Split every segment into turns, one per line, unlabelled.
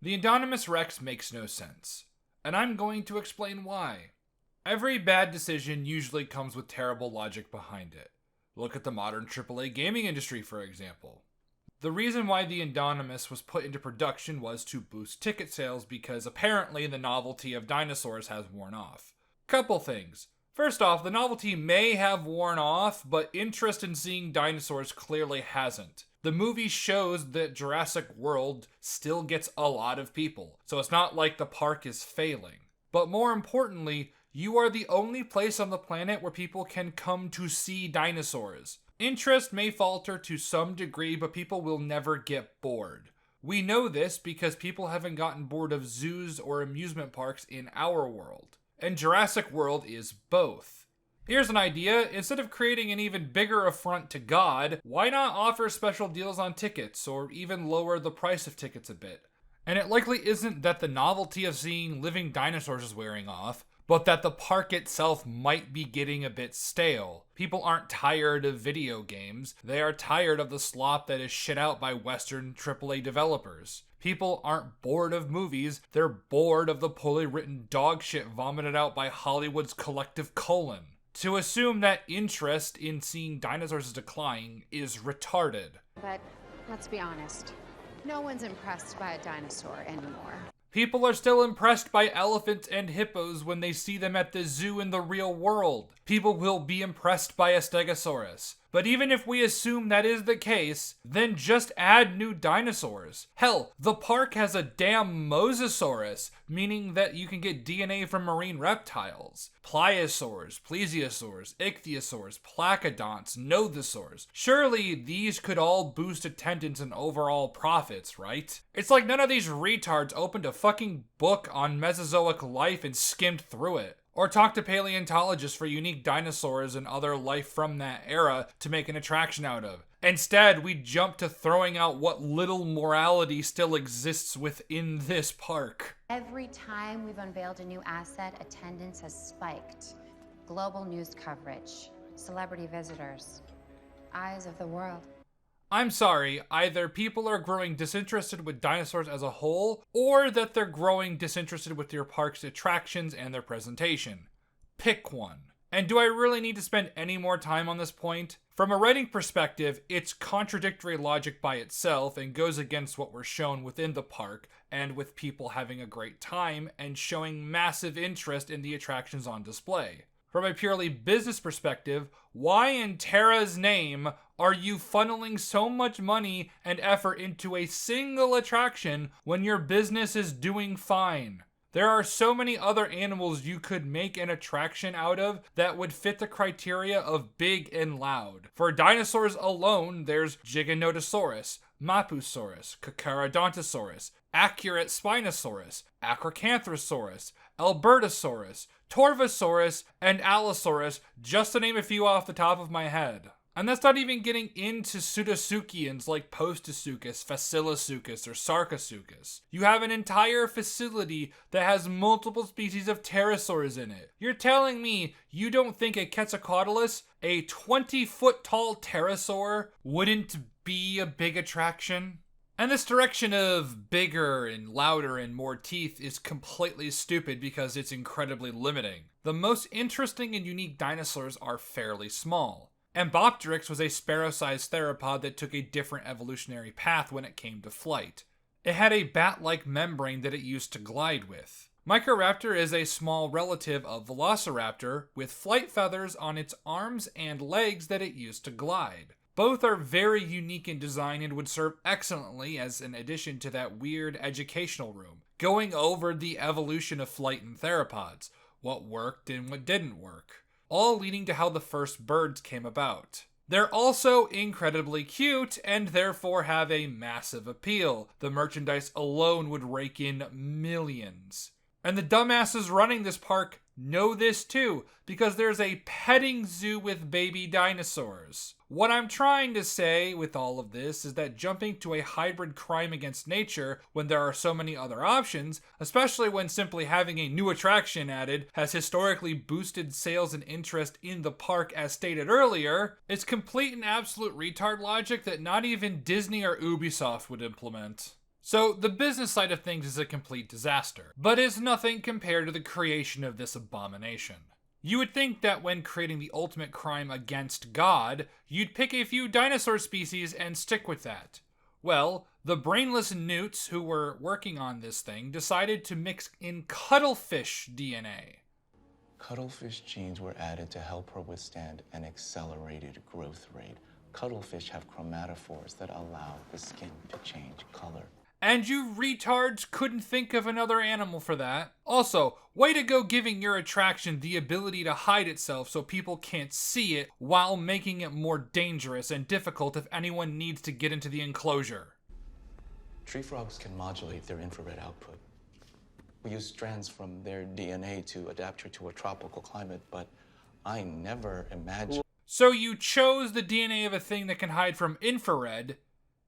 The Indominus Rex makes no sense, and I'm going to explain why. Every bad decision usually comes with terrible logic behind it. Look at the modern AAA gaming industry, for example. The reason why the Indominus was put into production was to boost ticket sales because apparently the novelty of dinosaurs has worn off. Couple things. First off, the novelty may have worn off, but interest in seeing dinosaurs clearly hasn't. The movie shows that Jurassic World still gets a lot of people, so it's not like the park is failing. But more importantly, you are the only place on the planet where people can come to see dinosaurs. Interest may falter to some degree, but people will never get bored. We know this because people haven't gotten bored of zoos or amusement parks in our world. And Jurassic World is both. Here's an idea. Instead of creating an even bigger affront to God, why not offer special deals on tickets or even lower the price of tickets a bit? And it likely isn't that the novelty of seeing living dinosaurs is wearing off, but that the park itself might be getting a bit stale. People aren't tired of video games, they are tired of the slop that is shit out by Western AAA developers. People aren't bored of movies, they're bored of the poorly written dog shit vomited out by Hollywood's collective colon. To assume that interest in seeing dinosaurs decline is retarded.
But let's be honest, no one's impressed by a dinosaur anymore.
People are still impressed by elephants and hippos when they see them at the zoo in the real world. People will be impressed by a stegosaurus. But even if we assume that is the case, then just add new dinosaurs. Hell, the park has a damn mosasaurus, meaning that you can get DNA from marine reptiles. Pliosaurs, plesiosaurs, ichthyosaurs, placodonts, nothosaurs. Surely these could all boost attendance and overall profits, right? It's like none of these retards opened a fucking book on Mesozoic life and skimmed through it. Or talk to paleontologists for unique dinosaurs and other life from that era to make an attraction out of. Instead, we jump to throwing out what little morality still exists within this park.
Every time we've unveiled a new asset, attendance has spiked. Global news coverage, celebrity visitors, eyes of the world.
I'm sorry, either people are growing disinterested with dinosaurs as a whole, or that they're growing disinterested with your park's attractions and their presentation. Pick one. And do I really need to spend any more time on this point? From a writing perspective, it's contradictory logic by itself and goes against what we're shown within the park and with people having a great time and showing massive interest in the attractions on display. From a purely business perspective, why in Terra's name are you funneling so much money and effort into a single attraction when your business is doing fine? There are so many other animals you could make an attraction out of that would fit the criteria of big and loud. For dinosaurs alone, there's Giganotosaurus, Mapusaurus, Carcharodontosaurus, Accurate Spinosaurus, Acrocanthosaurus, Albertosaurus, Torvosaurus, and Allosaurus, just to name a few off the top of my head. And that's not even getting into pseudoseuchians like Postosuchus, Facilosuchus, or Sarcosuchus. You have an entire facility that has multiple species of pterosaurs in it. You're telling me you don't think a Quetzalcoatlus, a 20-foot tall pterosaur, wouldn't be a big attraction? And this direction of bigger and louder and more teeth is completely stupid because it's incredibly limiting. The most interesting and unique dinosaurs are fairly small. Ambopteryx was a sparrow-sized theropod that took a different evolutionary path when it came to flight. It had a bat-like membrane that it used to glide with. Microraptor is a small relative of Velociraptor with flight feathers on its arms and legs that it used to glide. Both are very unique in design and would serve excellently as an addition to that weird educational room, going over the evolution of flight in theropods, what worked and what didn't work, all leading to how the first birds came about. They're also incredibly cute and therefore have a massive appeal. The merchandise alone would rake in millions. And the dumbasses running this park know this too, because there's a petting zoo with baby dinosaurs. What I'm trying to say with all of this is that jumping to a hybrid crime against nature when there are so many other options, especially when simply having a new attraction added has historically boosted sales and interest in the park as stated earlier, is complete and absolute retard logic that not even Disney or Ubisoft would implement. So the business side of things is a complete disaster, but is nothing compared to the creation of this abomination. You would think that when creating the ultimate crime against God, you'd pick a few dinosaur species and stick with that. Well, the brainless newts who were working on this thing decided to mix in cuttlefish DNA.
Cuttlefish genes were added to help her withstand an accelerated growth rate. Cuttlefish have chromatophores that allow the skin to change color.
And you retards couldn't think of another animal for that. Also, way to go giving your attraction the ability to hide itself so people can't see it while making it more dangerous and difficult if anyone needs to get into the enclosure.
Tree frogs can modulate their infrared output. We use strands from their DNA to adapt her to a tropical climate, but I never imagined...
So you chose the DNA of a thing that can hide from infrared,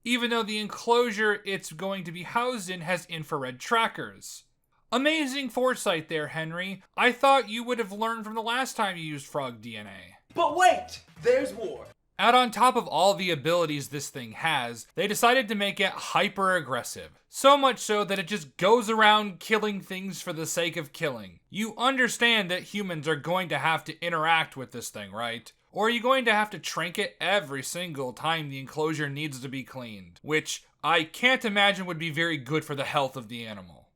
even though the enclosure it's going to be housed in has infrared trackers. Amazing foresight there, Henry. I thought you would have learned from the last time you used frog DNA.
But wait, there's more.
And on top of all the abilities this thing has, they decided to make it hyper-aggressive. So much so that it just goes around killing things for the sake of killing. You understand that humans are going to have to interact with this thing, right? Or are you going to have to trank it every single time the enclosure needs to be cleaned? Which I can't imagine would be very good for the health of the animal.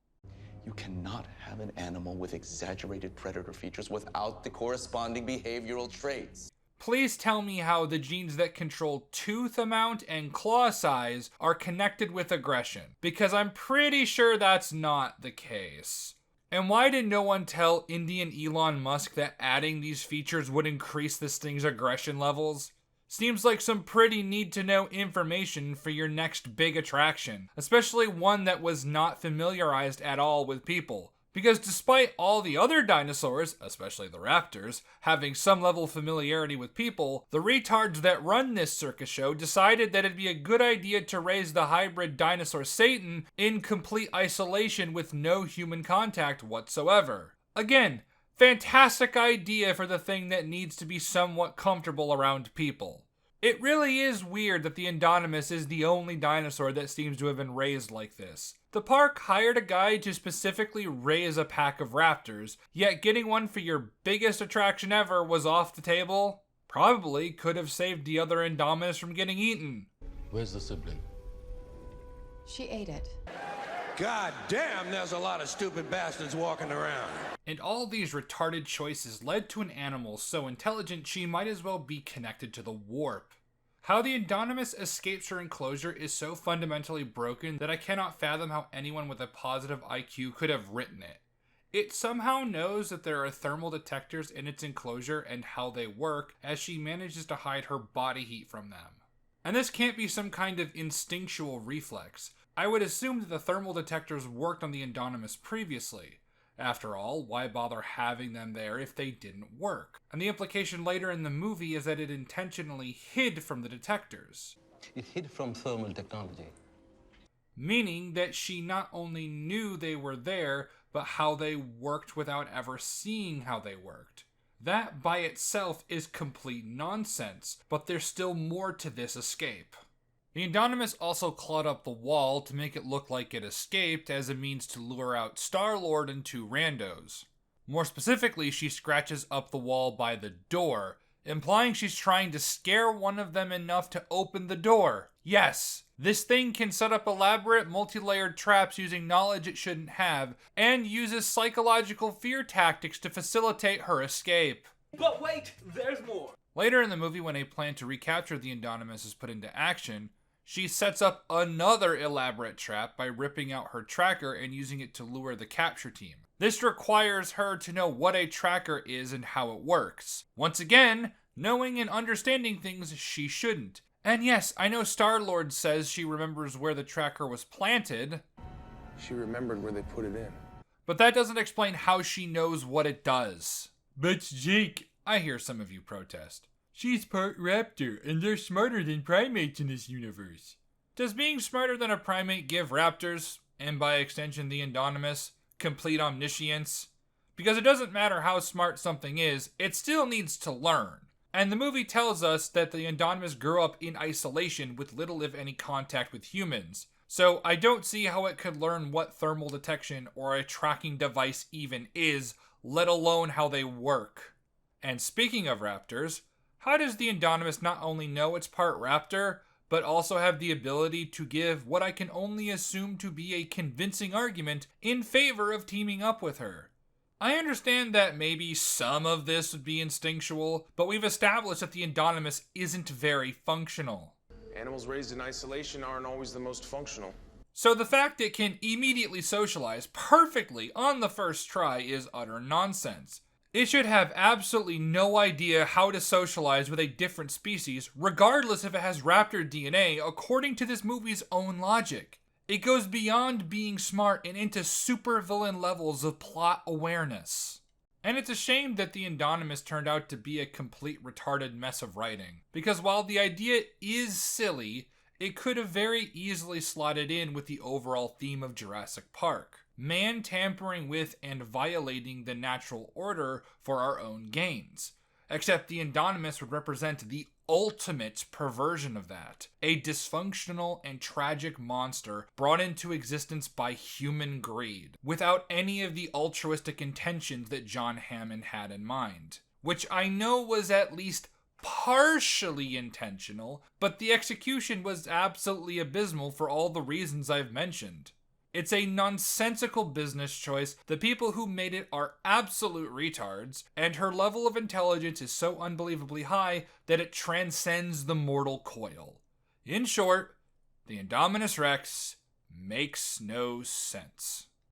You cannot have an animal with exaggerated predator features without the corresponding behavioral traits.
Please tell me how the genes that control tooth amount and claw size are connected with aggression, because I'm pretty sure that's not the case. And why did no one tell Indian Elon Musk that adding these features would increase this thing's aggression levels? Seems like some pretty need-to-know information for your next big attraction, especially one that was not familiarized at all with people. Because despite all the other dinosaurs, especially the raptors, having some level of familiarity with people, the retards that run this circus show decided that it'd be a good idea to raise the hybrid dinosaur Satan in complete isolation with no human contact whatsoever. Again, fantastic idea for the thing that needs to be somewhat comfortable around people. It really is weird that the Indominus is the only dinosaur that seems to have been raised like this. The park hired a guy to specifically raise a pack of raptors, yet getting one for your biggest attraction ever was off the table. Probably could have saved the other Indominus from getting eaten.
Where's the sibling?
She ate it.
God damn, there's a lot of stupid bastards walking around.
And all these retarded choices led to an animal so intelligent she might as well be connected to the warp. How the Indominus escapes her enclosure is so fundamentally broken that I cannot fathom how anyone with a positive IQ could have written it. It somehow knows that there are thermal detectors in its enclosure and how they work, as she manages to hide her body heat from them. And this can't be some kind of instinctual reflex. I would assume that the thermal detectors worked on the Indominus previously. After all, why bother having them there if they didn't work? And the implication later in the movie is that it intentionally hid from the detectors.
It hid from thermal technology.
Meaning that she not only knew they were there, but how they worked without ever seeing how they worked. That by itself is complete nonsense, but there's still more to this escape. The Indominus also clawed up the wall to make it look like it escaped as a means to lure out Star-Lord and two randos. More specifically, she scratches up the wall by the door, implying she's trying to scare one of them enough to open the door. Yes, this thing can set up elaborate multi-layered traps using knowledge it shouldn't have, and uses psychological fear tactics to facilitate her escape.
But wait, there's more.
Later in the movie, when a plan to recapture the Indominus is put into action, she sets up another elaborate trap by ripping out her tracker and using it to lure the capture team. This requires her to know what a tracker is and how it works. Once again, knowing and understanding things she shouldn't. And yes, I know Star-Lord says she remembers where the tracker was planted.
She remembered where they put it in.
But that doesn't explain how she knows what it does. But Jake, I hear some of you protest. She's part raptor, and they're smarter than primates in this universe. Does being smarter than a primate give raptors, and by extension the Indominus, complete omniscience? Because it doesn't matter how smart something is, it still needs to learn. And the movie tells us that the Indominus grew up in isolation with little if any contact with humans. So I don't see how it could learn what thermal detection or a tracking device even is, let alone how they work. And speaking of raptors, how does the Indominus not only know it's part raptor, but also have the ability to give what I can only assume to be a convincing argument in favor of teaming up with her? I understand that maybe some of this would be instinctual, but we've established that the Indominus isn't very functional.
Animals raised in isolation aren't always the most functional.
So the fact it can immediately socialize perfectly on the first try is utter nonsense. It should have absolutely no idea how to socialize with a different species, regardless if it has raptor DNA, according to this movie's own logic. It goes beyond being smart and into supervillain levels of plot awareness. And it's a shame that the Indominus turned out to be a complete retarded mess of writing, because while the idea is silly, it could have very easily slotted in with the overall theme of Jurassic Park. Man tampering with and violating the natural order for our own gains. Except the Indominus would represent the ultimate perversion of that. A dysfunctional and tragic monster brought into existence by human greed, without any of the altruistic intentions that John Hammond had in mind. Which I know was at least partially intentional, but the execution was absolutely abysmal for all the reasons I've mentioned. It's a nonsensical business choice, the people who made it are absolute retards, and her level of intelligence is so unbelievably high that it transcends the mortal coil. In short, the Indominus Rex makes no sense.